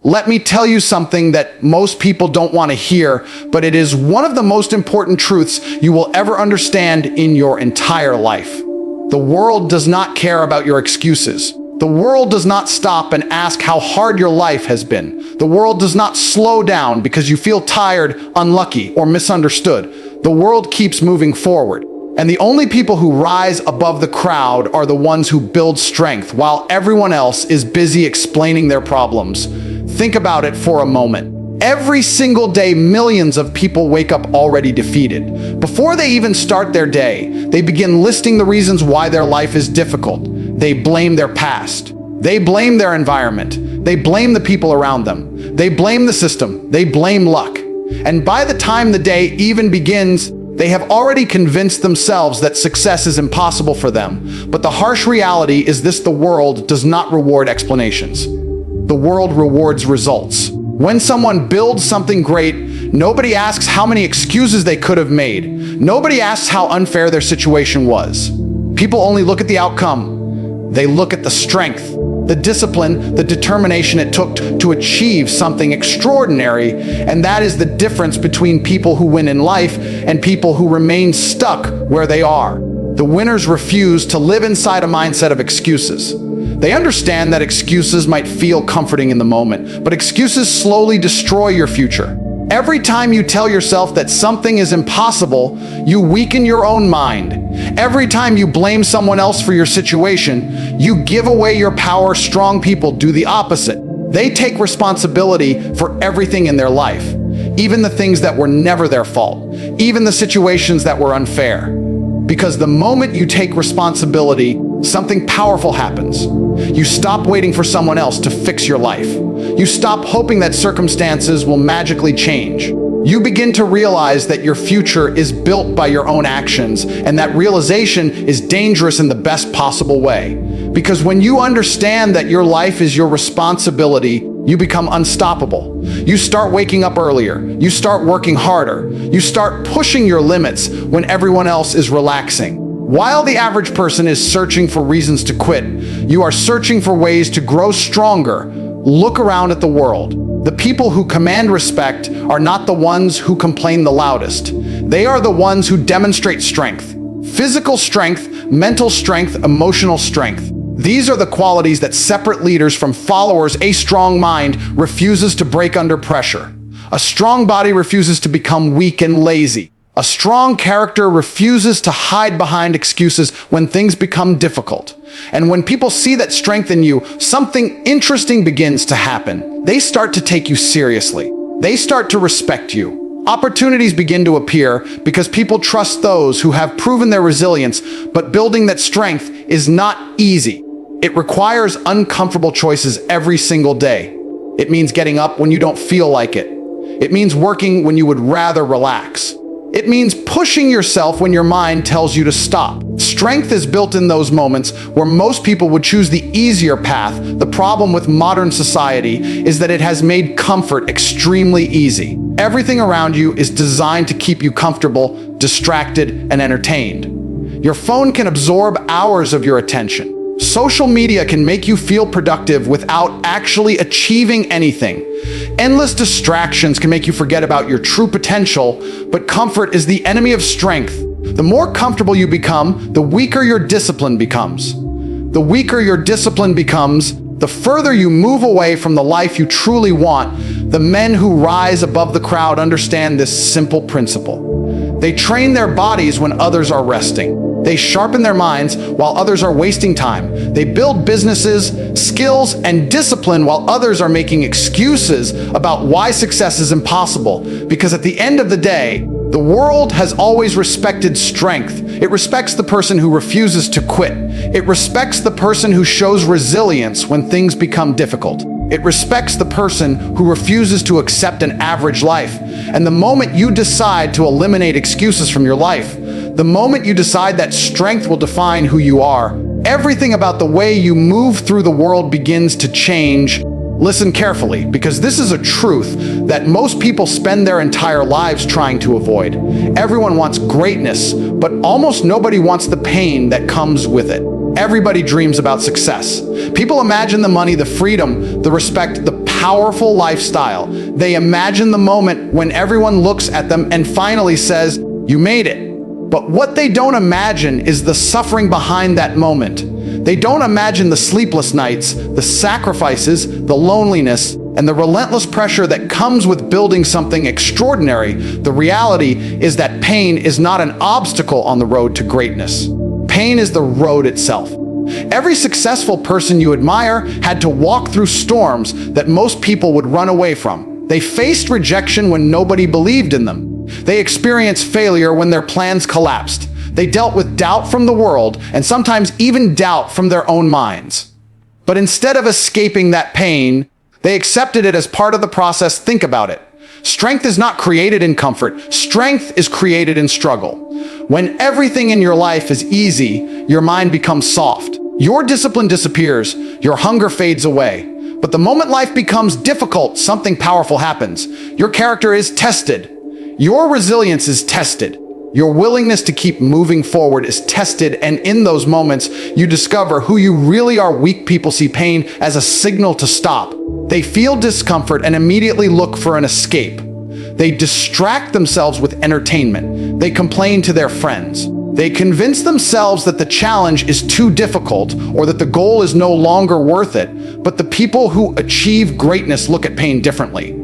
Let me tell you something that most people don't want to hear, but it is one of the most important truths you will ever understand in your entire life. The world does not care about your excuses. The world does not stop and ask how hard your life has been. The world does not slow down because you feel tired, unlucky, or misunderstood. The world keeps moving forward. And the only people who rise above the crowd are the ones who build strength, while everyone else is busy explaining their problems. Think about it for a moment. Every single day, millions of people wake up already defeated. Before they even start their day, they begin listing the reasons why their life is difficult. They blame their past. They blame their environment. They blame the people around them. They blame the system. They blame luck. And by the time the day even begins, they have already convinced themselves that success is impossible for them. But the harsh reality is this: the world does not reward explanations. The world rewards results. When someone builds something great, nobody asks how many excuses they could have made. Nobody asks how unfair their situation was. People only look at the outcome. They look at the strength, the discipline, the determination it took to achieve something extraordinary. And that is the difference between people who win in life and people who remain stuck where they are. The winners refuse to live inside a mindset of excuses. They understand that excuses might feel comforting in the moment, but excuses slowly destroy your future. Every time you tell yourself that something is impossible, you weaken your own mind. Every time you blame someone else for your situation, you give away your power. Strong people do the opposite. They take responsibility for everything in their life, even the things that were never their fault, even the situations that were unfair. Because the moment you take responsibility, something powerful happens. You stop waiting for someone else to fix your life. You stop hoping that circumstances will magically change. You begin to realize that your future is built by your own actions, and that realization is dangerous in the best possible way. Because when you understand that your life is your responsibility, you become unstoppable. You start waking up earlier. You start working harder. You start pushing your limits when everyone else is relaxing. While the average person is searching for reasons to quit, you are searching for ways to grow stronger. Look around at the world. The people who command respect are not the ones who complain the loudest. They are the ones who demonstrate strength. Physical strength, mental strength, emotional strength. These are the qualities that separate leaders from followers. A strong mind refuses to break under pressure. A strong body refuses to become weak and lazy. A strong character refuses to hide behind excuses when things become difficult. And when people see that strength in you, something interesting begins to happen. They start to take you seriously. They start to respect you. Opportunities begin to appear because people trust those who have proven their resilience. But building that strength is not easy. It requires uncomfortable choices every single day. It means getting up when you don't feel like it. It means working when you would rather relax. It means pushing yourself when your mind tells you to stop. Strength is built in those moments where most people would choose the easier path. The problem with modern society is that it has made comfort extremely easy. Everything around you is designed to keep you comfortable, distracted, and entertained. Your phone can absorb hours of your attention. Social media can make you feel productive without actually achieving anything. Endless distractions can make you forget about your true potential, but comfort is the enemy of strength. The more comfortable you become, the weaker your discipline becomes. The weaker your discipline becomes, the further you move away from the life you truly want. The men who rise above the crowd understand this simple principle. They train their bodies when others are resting. They sharpen their minds while others are wasting time. They build businesses, skills, and discipline while others are making excuses about why success is impossible. Because at the end of the day, the world has always respected strength. It respects the person who refuses to quit. It respects the person who shows resilience when things become difficult. It respects the person who refuses to accept an average life. And the moment you decide to eliminate excuses from your life, the moment you decide that strength will define who you are, everything about the way you move through the world begins to change. Listen carefully, because this is a truth that most people spend their entire lives trying to avoid. Everyone wants greatness, but almost nobody wants the pain that comes with it. Everybody dreams about success. People imagine the money, the freedom, the respect, the powerful lifestyle. They imagine the moment when everyone looks at them and finally says, "You made it." But what they don't imagine is the suffering behind that moment. They don't imagine the sleepless nights, the sacrifices, the loneliness, and the relentless pressure that comes with building something extraordinary. The reality is that pain is not an obstacle on the road to greatness. Pain is the road itself. Every successful person you admire had to walk through storms that most people would run away from. They faced rejection when nobody believed in them. They experienced failure when their plans collapsed. They dealt with doubt from the world and sometimes even doubt from their own minds. But instead of escaping that pain, they accepted it as part of the process. Think about it. Strength is not created in comfort. Strength is created in struggle. When everything in your life is easy, your mind becomes soft. Your discipline disappears. Your hunger fades away. But the moment life becomes difficult, something powerful happens. Your character is tested. Your resilience is tested. Your willingness to keep moving forward is tested, and in those moments, you discover who you really are. Weak people see pain as a signal to stop. They feel discomfort and immediately look for an escape. They distract themselves with entertainment. They complain to their friends. They convince themselves that the challenge is too difficult or that the goal is no longer worth it. But the people who achieve greatness look at pain differently.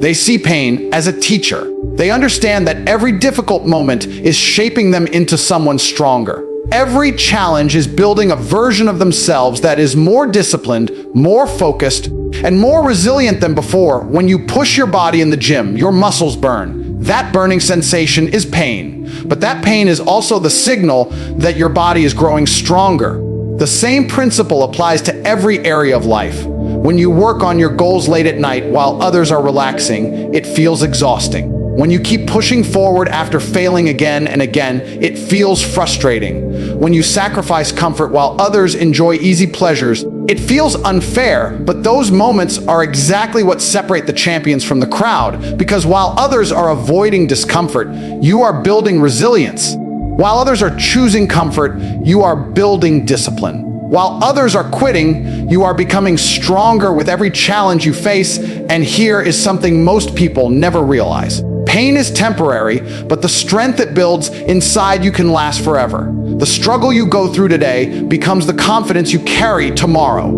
They see pain as a teacher. They understand that every difficult moment is shaping them into someone stronger. Every challenge is building a version of themselves that is more disciplined, more focused, and more resilient than before. When you push your body in the gym, your muscles burn. That burning sensation is pain. But that pain is also the signal that your body is growing stronger. The same principle applies to every area of life. When you work on your goals late at night while others are relaxing, it feels exhausting. When you keep pushing forward after failing again and again, it feels frustrating. When you sacrifice comfort while others enjoy easy pleasures, it feels unfair. But those moments are exactly what separate the champions from the crowd, because while others are avoiding discomfort, you are building resilience. While others are choosing comfort, you are building discipline. While others are quitting, you are becoming stronger with every challenge you face. And here is something most people never realize. Pain is temporary, but the strength it builds inside you can last forever. The struggle you go through today becomes the confidence you carry tomorrow.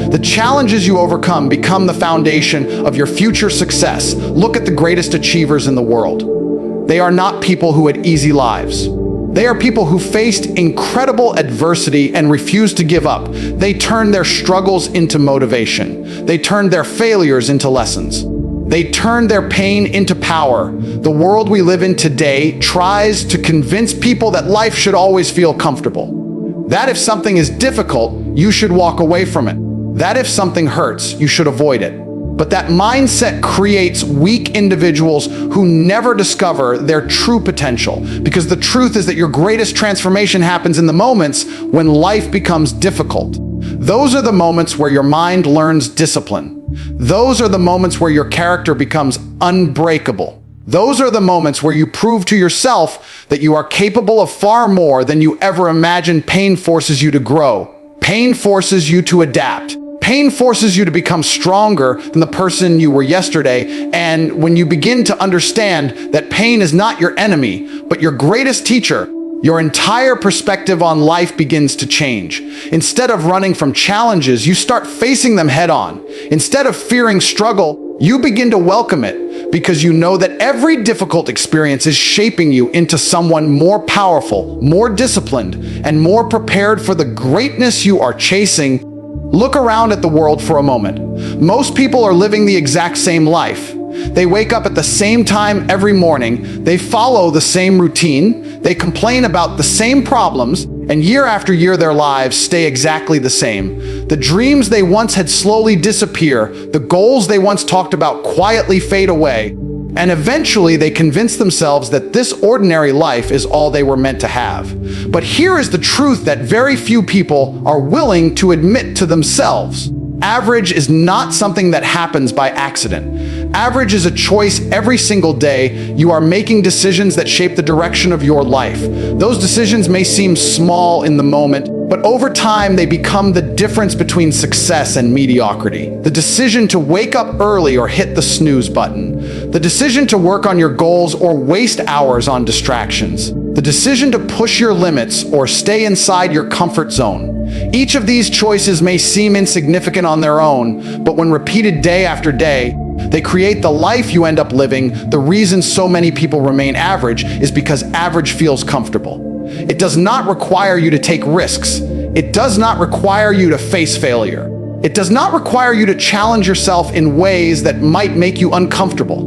The challenges you overcome become the foundation of your future success. Look at the greatest achievers in the world. They are not people who had easy lives. They are people who faced incredible adversity and refused to give up. They turned their struggles into motivation. They turned their failures into lessons. They turned their pain into power. The world we live in today tries to convince people that life should always feel comfortable. That if something is difficult, you should walk away from it. That if something hurts, you should avoid it. But that mindset creates weak individuals who never discover their true potential, because the truth is that your greatest transformation happens in the moments when life becomes difficult. Those are the moments where your mind learns discipline. Those are the moments where your character becomes unbreakable. Those are the moments where you prove to yourself that you are capable of far more than you ever imagined. Pain forces you to grow. Pain forces you to adapt. Pain forces you to become stronger than the person you were yesterday. And when you begin to understand that pain is not your enemy, but your greatest teacher, your entire perspective on life begins to change. Instead of running from challenges, you start facing them head on. Instead of fearing struggle, you begin to welcome it, because you know that every difficult experience is shaping you into someone more powerful, more disciplined, and more prepared for the greatness you are chasing. Look around at the world for a moment. Most people are living the exact same life. They wake up at the same time every morning. They follow the same routine. They complain about the same problems. And year after year, their lives stay exactly the same. The dreams they once had slowly disappear. The goals they once talked about quietly fade away. And eventually they convince themselves that this ordinary life is all they were meant to have. But here is the truth that very few people are willing to admit to themselves. Average is not something that happens by accident. Average is a choice every single day. You are making decisions that shape the direction of your life. Those decisions may seem small in the moment, but over time they become the difference between success and mediocrity. The decision to wake up early or hit the snooze button. The decision to work on your goals or waste hours on distractions. The decision to push your limits or stay inside your comfort zone. Each of these choices may seem insignificant on their own, but when repeated day after day, they create the life you end up living. The reason so many people remain average is because average feels comfortable. It does not require you to take risks. It does not require you to face failure. It does not require you to challenge yourself in ways that might make you uncomfortable.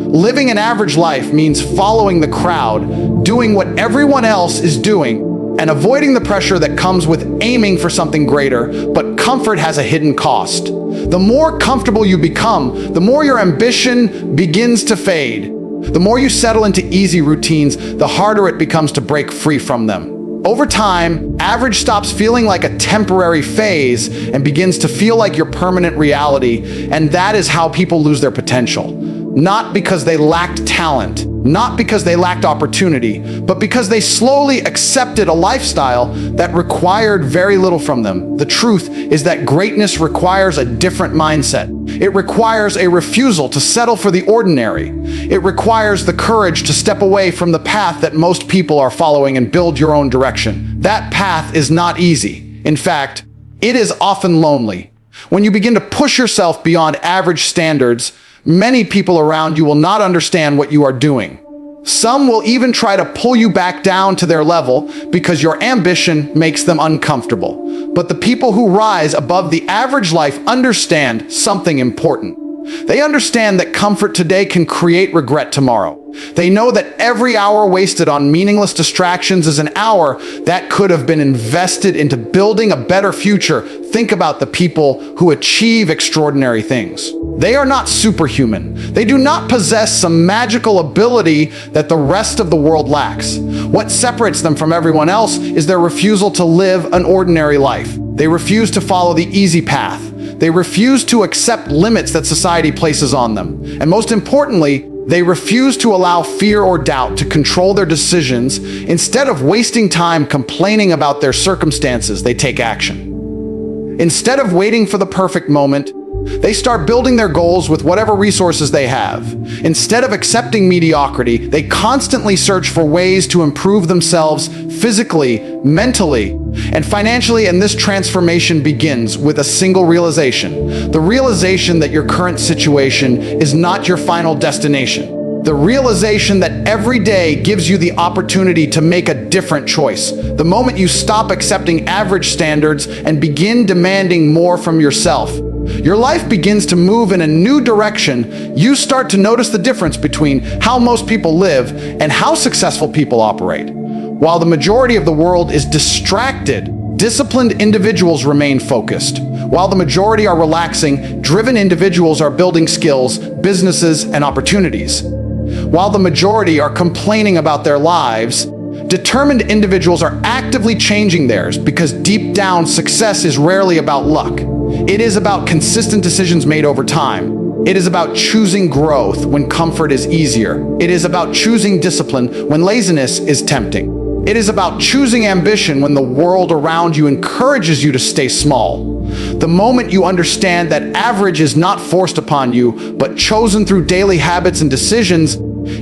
Living an average life means following the crowd, doing what everyone else is doing, and avoiding the pressure that comes with aiming for something greater, but comfort has a hidden cost. The more comfortable you become, the more your ambition begins to fade. The more you settle into easy routines, the harder it becomes to break free from them. Over time, average stops feeling like a temporary phase and begins to feel like your permanent reality, and that is how people lose their potential. Not because they lacked talent, not because they lacked opportunity, but because they slowly accepted a lifestyle that required very little from them. The truth is that greatness requires a different mindset. It requires a refusal to settle for the ordinary. It requires the courage to step away from the path that most people are following and build your own direction. That path is not easy. In fact, it is often lonely. When you begin to push yourself beyond average standards, many people around you will not understand what you are doing. Some will even try to pull you back down to their level because your ambition makes them uncomfortable. But the people who rise above the average life understand something important. They understand that comfort today can create regret tomorrow. They know that every hour wasted on meaningless distractions is an hour that could have been invested into building a better future. Think about the people who achieve extraordinary things. They are not superhuman. They do not possess some magical ability that the rest of the world lacks. What separates them from everyone else is their refusal to live an ordinary life. They refuse to follow the easy path. They refuse to accept limits that society places on them. And most importantly, they refuse to allow fear or doubt to control their decisions. Instead of wasting time complaining about their circumstances, they take action. Instead of waiting for the perfect moment, they start building their goals with whatever resources they have. Instead of accepting mediocrity, they constantly search for ways to improve themselves physically, mentally, and financially, and this transformation begins with a single realization. The realization that your current situation is not your final destination. The realization that every day gives you the opportunity to make a different choice. The moment you stop accepting average standards and begin demanding more from yourself, your life begins to move in a new direction. You start to notice the difference between how most people live and how successful people operate. While the majority of the world is distracted, disciplined individuals remain focused. While the majority are relaxing, driven individuals are building skills, businesses, and opportunities. While the majority are complaining about their lives, determined individuals are actively changing theirs, because deep down, success is rarely about luck. It is about consistent decisions made over time. It is about choosing growth when comfort is easier. It is about choosing discipline when laziness is tempting. It is about choosing ambition when the world around you encourages you to stay small. The moment you understand that average is not forced upon you, but chosen through daily habits and decisions,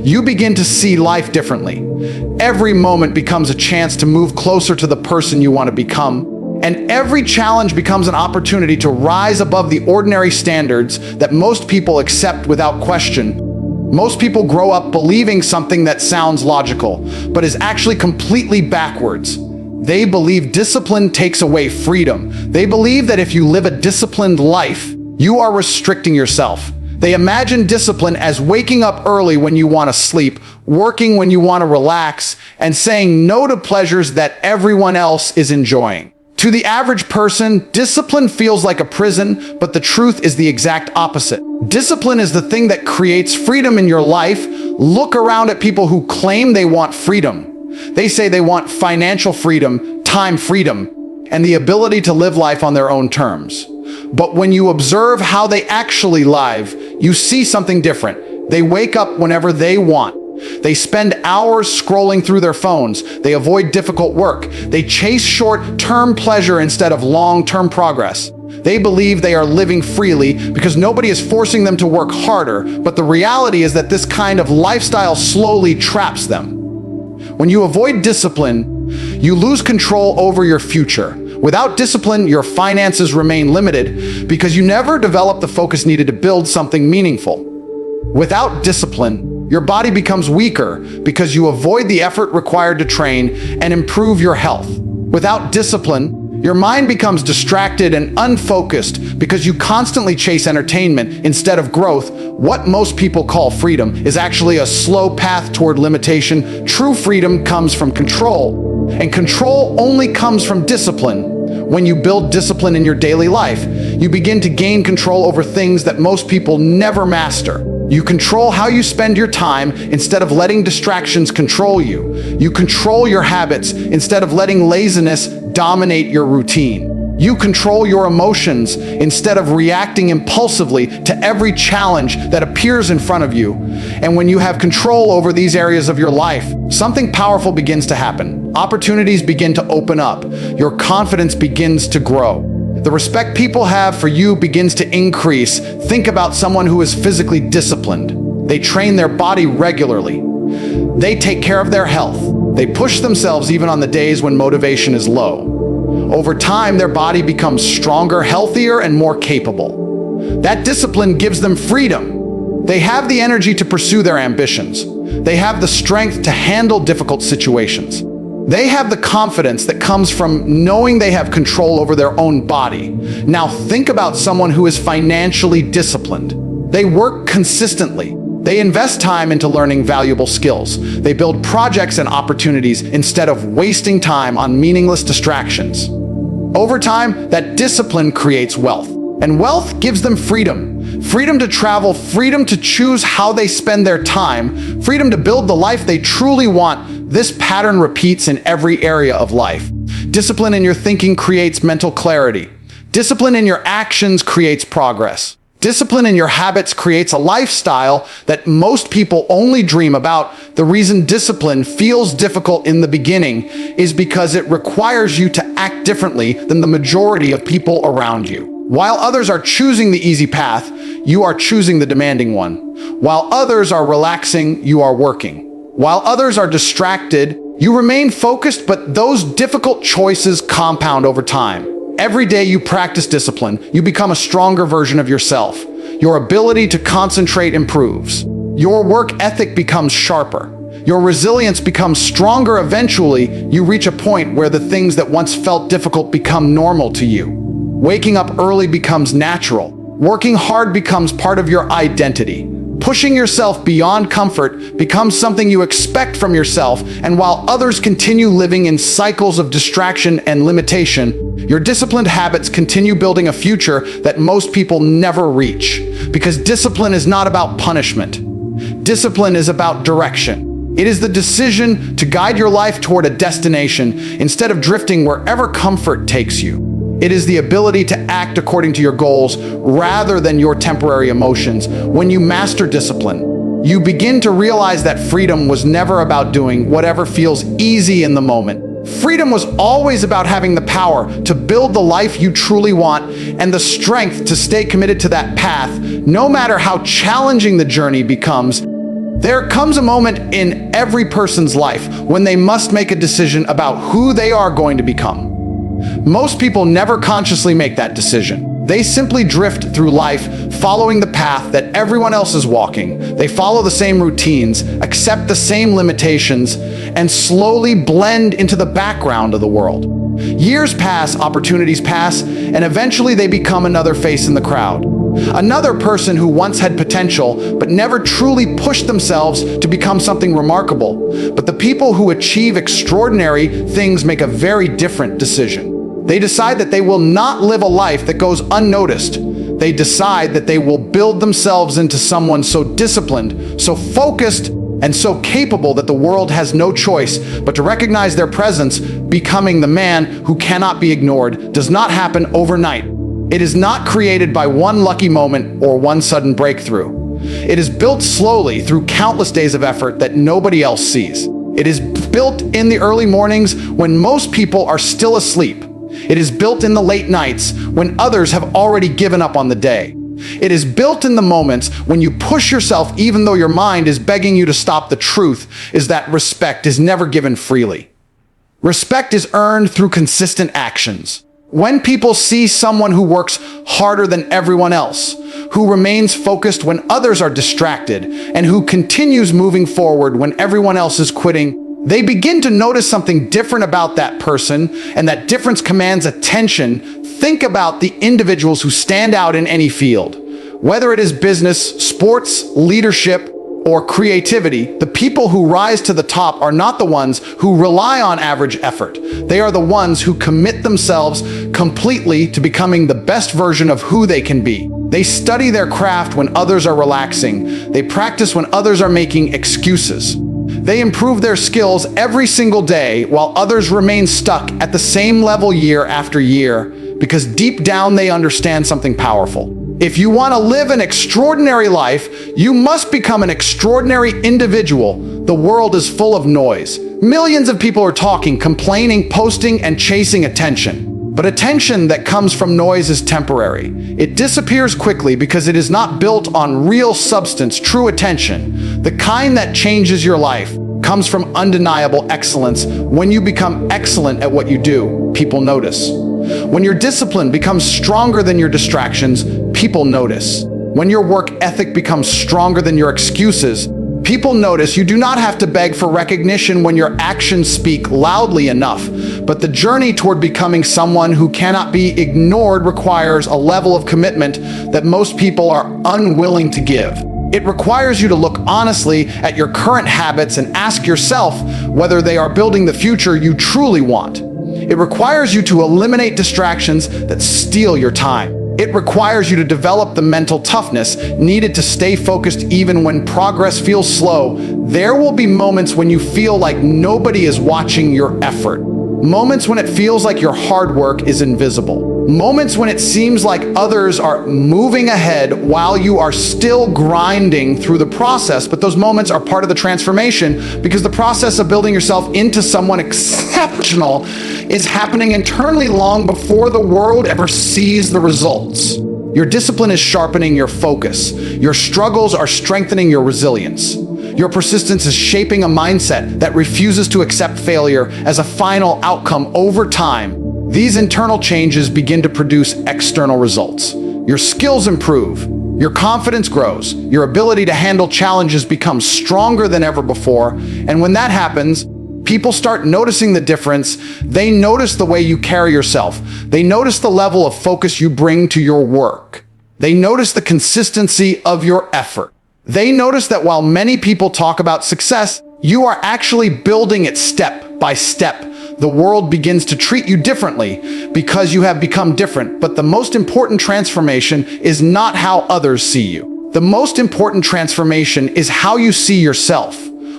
you begin to see life differently. Every moment becomes a chance to move closer to the person you want to become. And every challenge becomes an opportunity to rise above the ordinary standards that most people accept without question. Most people grow up believing something that sounds logical, but is actually completely backwards. They believe discipline takes away freedom. They believe that if you live a disciplined life, you are restricting yourself. They imagine discipline as waking up early when you want to sleep, working when you want to relax, and saying no to pleasures that everyone else is enjoying. To the average person, discipline feels like a prison, but the truth is the exact opposite. Discipline is the thing that creates freedom in your life. Look around at people who claim they want freedom. They say they want financial freedom, time freedom, and the ability to live life on their own terms. But when you observe how they actually live, you see something different. They wake up whenever they want. They spend hours scrolling through their phones. They avoid difficult work. They chase short-term pleasure instead of long-term progress. They believe they are living freely because nobody is forcing them to work harder, but the reality is that this kind of lifestyle slowly traps them. When you avoid discipline, you lose control over your future. Without discipline, your finances remain limited because you never develop the focus needed to build something meaningful. Without discipline, your body becomes weaker because you avoid the effort required to train and improve your health. Without discipline, your mind becomes distracted and unfocused because you constantly chase entertainment instead of growth. What most people call freedom is actually a slow path toward limitation. True freedom comes from control, and control only comes from discipline. When you build discipline in your daily life, you begin to gain control over things that most people never master. You control how you spend your time instead of letting distractions control you. You control your habits instead of letting laziness dominate your routine. You control your emotions instead of reacting impulsively to every challenge that appears in front of you. And when you have control over these areas of your life, something powerful begins to happen. Opportunities begin to open up. Your confidence begins to grow. The respect people have for you begins to increase. Think about someone who is physically disciplined. They train their body regularly. They take care of their health. They push themselves even on the days when motivation is low. Over time, their body becomes stronger, healthier, and more capable. That discipline gives them freedom. They have the energy to pursue their ambitions. They have the strength to handle difficult situations. They have the confidence that comes from knowing they have control over their own body. Now think about someone who is financially disciplined. They work consistently. They invest time into learning valuable skills. They build projects and opportunities instead of wasting time on meaningless distractions. Over time, that discipline creates wealth. And wealth gives them freedom. Freedom to travel, freedom to choose how they spend their time, freedom to build the life they truly want. This pattern repeats in every area of life. Discipline in your thinking creates mental clarity. Discipline in your actions creates progress. Discipline in your habits creates a lifestyle that most people only dream about. The reason discipline feels difficult in the beginning is because it requires you to act differently than the majority of people around you. While others are choosing the easy path, you are choosing the demanding one. While others are relaxing, you are working. While others are distracted, you remain focused, but those difficult choices compound over time. Every day you practice discipline, you become a stronger version of yourself. Your ability to concentrate improves. Your work ethic becomes sharper. Your resilience becomes stronger. Eventually, you reach a point where the things that once felt difficult become normal to you. Waking up early becomes natural. Working hard becomes part of your identity. Pushing yourself beyond comfort becomes something you expect from yourself, and while others continue living in cycles of distraction and limitation, your disciplined habits continue building a future that most people never reach. Because discipline is not about punishment. Discipline is about direction. It is the decision to guide your life toward a destination instead of drifting wherever comfort takes you. It is the ability to act according to your goals rather than your temporary emotions. When you master discipline, you begin to realize that freedom was never about doing whatever feels easy in the moment. Freedom was always about having the power to build the life you truly want and the strength to stay committed to that path, no matter how challenging the journey becomes. There comes a moment in every person's life when they must make a decision about who they are going to become. Most people never consciously make that decision. They simply drift through life, following the path that everyone else is walking. They follow the same routines, accept the same limitations, and slowly blend into the background of the world. Years pass, opportunities pass, and eventually they become another face in the crowd. Another person who once had potential, but never truly pushed themselves to become something remarkable. But the people who achieve extraordinary things make a very different decision. They decide that they will not live a life that goes unnoticed. They decide that they will build themselves into someone so disciplined, so focused, and so capable that the world has no choice but to recognize their presence. Becoming the man who cannot be ignored does not happen overnight. It is not created by one lucky moment or one sudden breakthrough. It is built slowly through countless days of effort that nobody else sees. It is built in the early mornings when most people are still asleep. It is built in the late nights when others have already given up on the day. It is built in the moments when you push yourself even though your mind is begging you to stop. The truth is that respect is never given freely. Respect is earned through consistent actions. When people see someone who works harder than everyone else, who remains focused when others are distracted, and who continues moving forward when everyone else is quitting, they begin to notice something different about that person, and that difference commands attention. Think about the individuals who stand out in any field. Whether it is business, sports, leadership, or creativity, the people who rise to the top are not the ones who rely on average effort. They are the ones who commit themselves completely to becoming the best version of who they can be. They study their craft when others are relaxing. They practice when others are making excuses. They improve their skills every single day while others remain stuck at the same level year after year, because deep down they understand something powerful. If you want to live an extraordinary life, you must become an extraordinary individual. The world is full of noise. Millions of people are talking, complaining, posting, and chasing attention. But attention that comes from noise is temporary. It disappears quickly because it is not built on real substance. True attention, the kind that changes your life, comes from undeniable excellence. When you become excellent at what you do, people notice. When your discipline becomes stronger than your distractions, people notice. When your work ethic becomes stronger than your excuses, people notice. You do not have to beg for recognition when your actions speak loudly enough. But the journey toward becoming someone who cannot be ignored requires a level of commitment that most people are unwilling to give. It requires you to look honestly at your current habits and ask yourself whether they are building the future you truly want. It requires you to eliminate distractions that steal your time. It requires you to develop the mental toughness needed to stay focused even when progress feels slow. There will be moments when you feel like nobody is watching your effort. Moments when it feels like your hard work is invisible. Moments when it seems like others are moving ahead while you are still grinding through the process. But those moments are part of the transformation, because the process of building yourself into someone exceptional is happening internally long before the world ever sees the results. Your discipline is sharpening your focus. Your struggles are strengthening your resilience. Your persistence is shaping a mindset that refuses to accept failure as a final outcome. Over time, these internal changes begin to produce external results. Your skills improve. Your confidence grows. Your ability to handle challenges becomes stronger than ever before. And when that happens, people start noticing the difference. They notice the way you carry yourself. They notice the level of focus you bring to your work. They notice the consistency of your effort. They notice that while many people talk about success, you are actually building it step by step. The world begins to treat you differently because you have become different. But the most important transformation is not how others see you. The most important transformation is how you see yourself.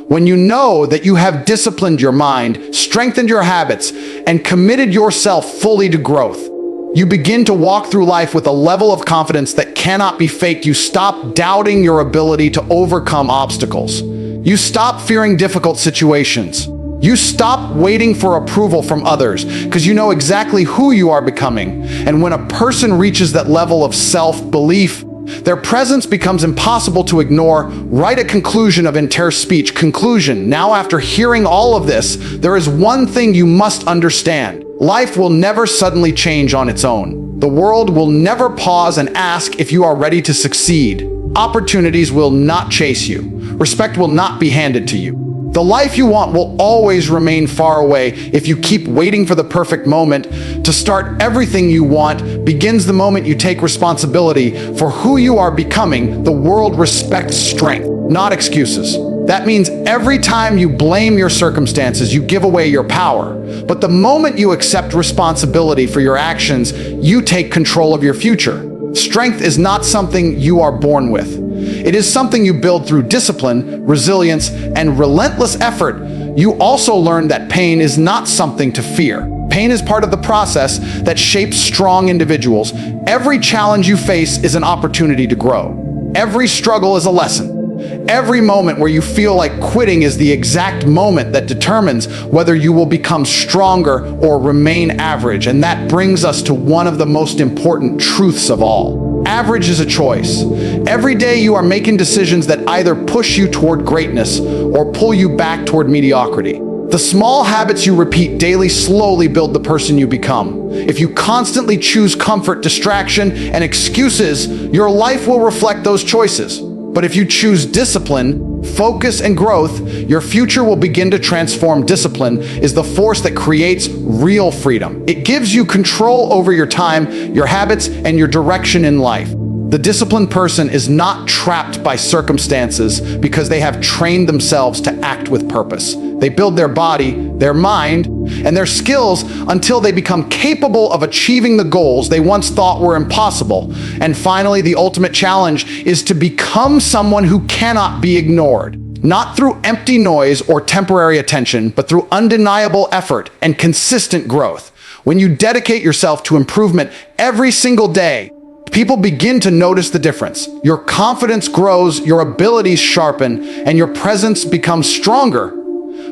When you know that you have disciplined your mind, strengthened your habits, and committed yourself fully to growth, you begin to walk through life with a level of confidence that cannot be faked. You stop doubting your ability to overcome obstacles. You stop fearing difficult situations. You stop waiting for approval from others because you know exactly who you are becoming. And when a person reaches that level of self-belief, their presence becomes impossible to ignore. Write a conclusion of entire speech. Conclusion. Now, after hearing all of this, there is one thing you must understand. Life will never suddenly change on its own. The world will never pause and ask if you are ready to succeed. Opportunities will not chase you. Respect will not be handed to you. The life you want will always remain far away if you keep waiting for the perfect moment. To start everything you want begins the moment you take responsibility for who you are becoming. The world respects strength, not excuses. That means every time you blame your circumstances, you give away your power. But the moment you accept responsibility for your actions, you take control of your future. Strength is not something you are born with. It is something you build through discipline, resilience, and relentless effort. You also learn that pain is not something to fear. Pain is part of the process that shapes strong individuals. Every challenge you face is an opportunity to grow. Every struggle is a lesson. Every moment where you feel like quitting is the exact moment that determines whether you will become stronger or remain average. And that brings us to one of the most important truths of all. Average is a choice. Every day you are making decisions that either push you toward greatness or pull you back toward mediocrity. The small habits you repeat daily slowly build the person you become. If you constantly choose comfort, distraction, and excuses, your life will reflect those choices. But if you choose discipline, focus, and growth, your future will begin to transform. Discipline is the force that creates real freedom. It gives you control over your time, your habits, and your direction in life. The disciplined person is not trapped by circumstances because they have trained themselves to act with purpose. They build their body, their mind, and their skills until they become capable of achieving the goals they once thought were impossible. And finally, the ultimate challenge is to become someone who cannot be ignored. Not through empty noise or temporary attention, but through undeniable effort and consistent growth. When you dedicate yourself to improvement every single day, people begin to notice the difference. Your confidence grows, your abilities sharpen, and your presence becomes stronger.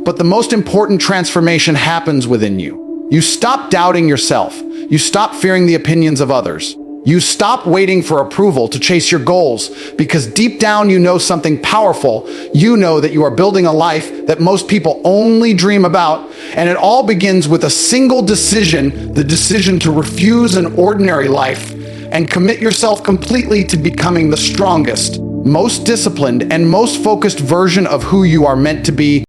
But the most important transformation happens within you. You stop doubting yourself. You stop fearing the opinions of others. You stop waiting for approval to chase your goals, because deep down you know something powerful. You know that you are building a life that most people only dream about, and it all begins with a single decision, the decision to refuse an ordinary life and commit yourself completely to becoming the strongest, most disciplined, and most focused version of who you are meant to be.